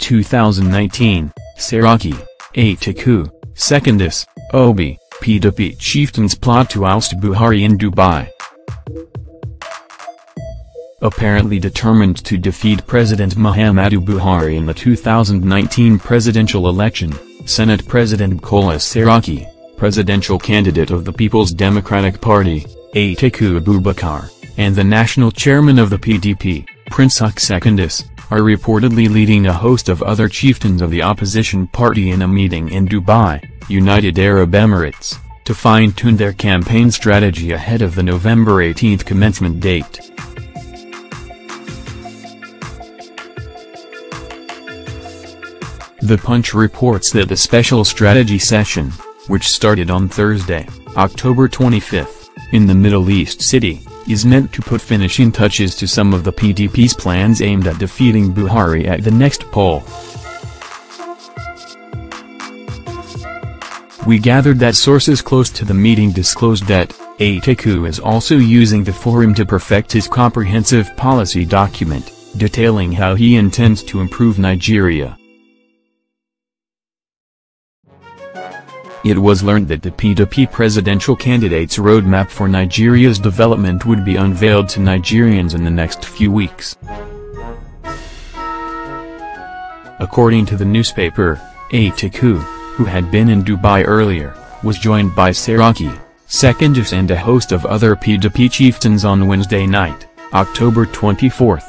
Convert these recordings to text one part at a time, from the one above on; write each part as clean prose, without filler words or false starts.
2019, Saraki, Atiku, Secondus, Obi, PDP chieftains plot to oust Buhari in Dubai. Apparently determined to defeat President Muhammadu Buhari in the 2019 presidential election, Senate President Bukola Saraki, presidential candidate of the People's Democratic Party, Atiku Abubakar, and the national chairman of the PDP, Prince Secondus, are reportedly leading a host of other chieftains of the opposition party in a meeting in Dubai, United Arab Emirates, to fine-tune their campaign strategy ahead of the November 18 commencement date. The Punch reports that the special strategy session, which started on Thursday, October 25, in the Middle East city, is meant to put finishing touches to some of the PDP's plans aimed at defeating Buhari at the next poll. We gathered that sources close to the meeting disclosed that Atiku is also using the forum to perfect his comprehensive policy document, detailing how he intends to improve Nigeria. It was learned that the PDP presidential candidate's roadmap for Nigeria's development would be unveiled to Nigerians in the next few weeks. According to the newspaper, Atiku, who had been in Dubai earlier, was joined by Saraki, Secondus and a host of other PDP chieftains on Wednesday night, October 24.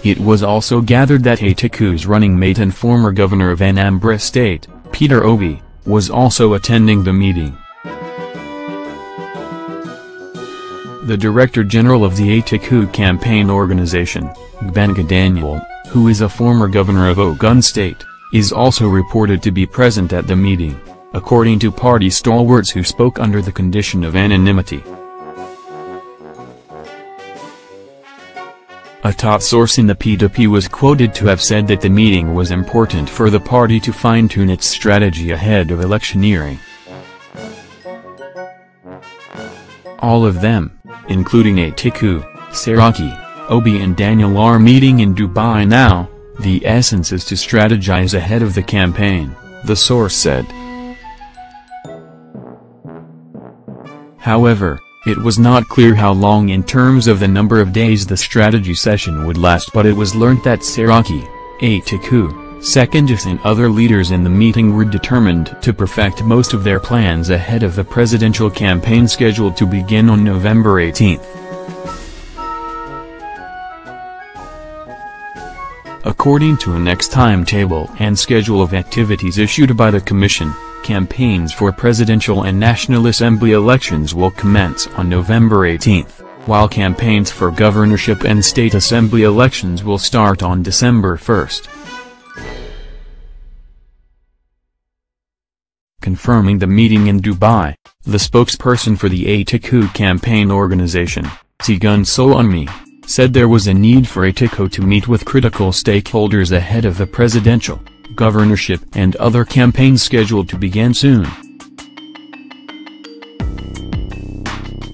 It was also gathered that Atiku's running mate and former governor of Anambra State, Peter Obi, was also attending the meeting. The Director General of the Atiku campaign organization, Gbenga Daniel, who is a former governor of Ogun State, is also reported to be present at the meeting, according to party stalwarts who spoke under the condition of anonymity. A top source in the PDP was quoted to have said that the meeting was important for the party to fine-tune its strategy ahead of electioneering. All of them, including Atiku, Saraki, Obi and Daniel, are meeting in Dubai now. The essence is to strategize ahead of the campaign, the source said. However, it was not clear how long in terms of the number of days the strategy session would last, but it was learnt that Saraki, Atiku, Secondus and other leaders in the meeting were determined to perfect most of their plans ahead of the presidential campaign scheduled to begin on November 18. According to a next timetable and schedule of activities issued by the Commission, campaigns for presidential and National Assembly elections will commence on November 18, while campaigns for governorship and state assembly elections will start on December 1. Confirming the meeting in Dubai, the spokesperson for the Atiku campaign organization, Secondus, said there was a need for Atiku to meet with critical stakeholders ahead of the presidential, governorship and other campaigns scheduled to begin soon.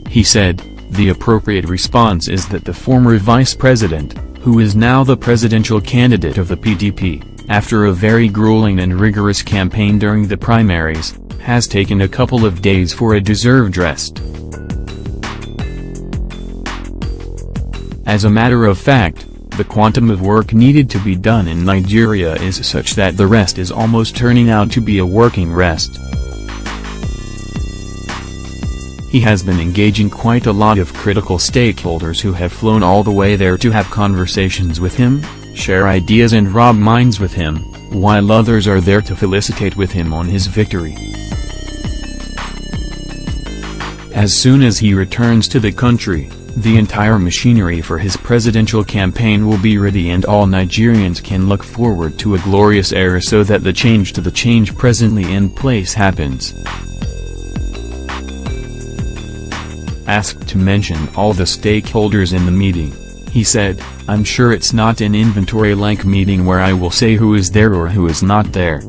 He said, the appropriate response is that the former vice president, who is now the presidential candidate of the PDP, after a very grueling and rigorous campaign during the primaries, has taken a couple of days for a deserved rest. As a matter of fact, the quantum of work needed to be done in Nigeria is such that the rest is almost turning out to be a working rest. He has been engaging quite a lot of critical stakeholders who have flown all the way there to have conversations with him, share ideas and rub minds with him, while others are there to felicitate with him on his victory. As soon as he returns to the country, the entire machinery for his presidential campaign will be ready and all Nigerians can look forward to a glorious era so that the change to the change presently in place happens. Asked to mention all the stakeholders in the meeting, he said, "I'm sure it's not an inventory-like meeting where I will say who is there or who is not there.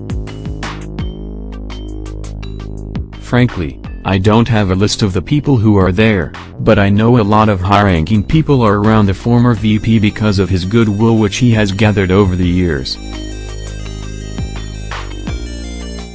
Frankly, I don't have a list of the people who are there, but I know a lot of high-ranking people are around the former VP because of his goodwill which he has gathered over the years.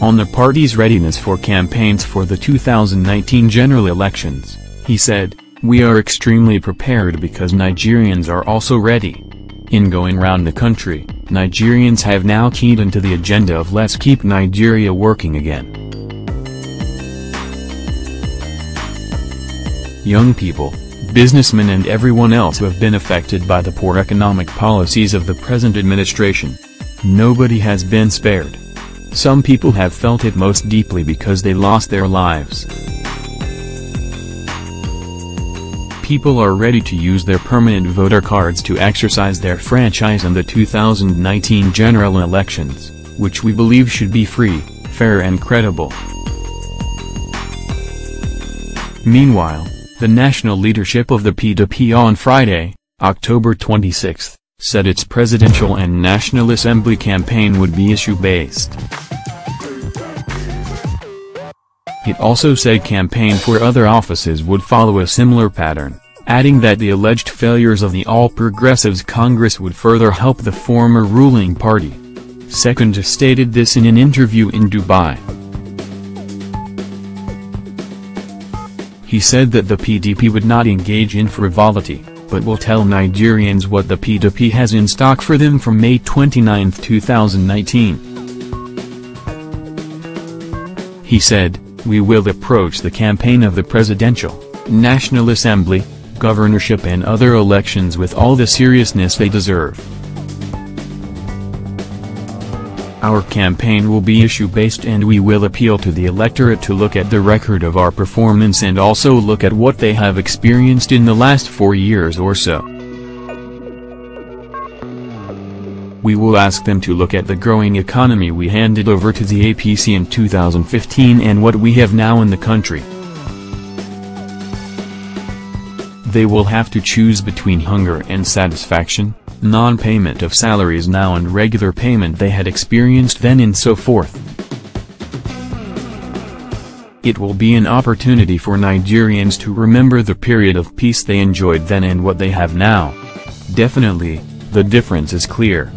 On the party's readiness for campaigns for the 2019 general elections, he said, "We are extremely prepared because Nigerians are also ready. In going round the country, Nigerians have now keyed into the agenda of let's keep Nigeria working again." Young people, businessmen and everyone else who have been affected by the poor economic policies of the present administration. Nobody has been spared. Some people have felt it most deeply because they lost their lives. People are ready to use their permanent voter cards to exercise their franchise in the 2019 general elections, which we believe should be free, fair and credible. Meanwhile, the national leadership of the PDP on Friday, October 26, said its presidential and National Assembly campaign would be issue-based. It also said campaign for other offices would follow a similar pattern, adding that the alleged failures of the All Progressives Congress would further help the former ruling party. Secondus stated this in an interview in Dubai. He said that the PDP would not engage in frivolity, but will tell Nigerians what the PDP has in stock for them from May 29, 2019. He said, "We will approach the campaign of the presidential, National Assembly, governorship and other elections with all the seriousness they deserve. Our campaign will be issue-based and we will appeal to the electorate to look at the record of our performance and also look at what they have experienced in the last 4 years or so. We will ask them to look at the growing economy we handed over to the APC in 2015 and what we have now in the country. They will have to choose between hunger and satisfaction, non-payment of salaries now and regular payment they had experienced then and so forth. It will be an opportunity for Nigerians to remember the period of peace they enjoyed then and what they have now. Definitely, the difference is clear."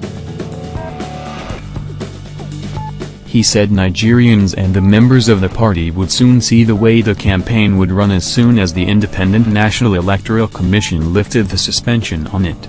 He said Nigerians and the members of the party would soon see the way the campaign would run as soon as the Independent National Electoral Commission lifted the suspension on it.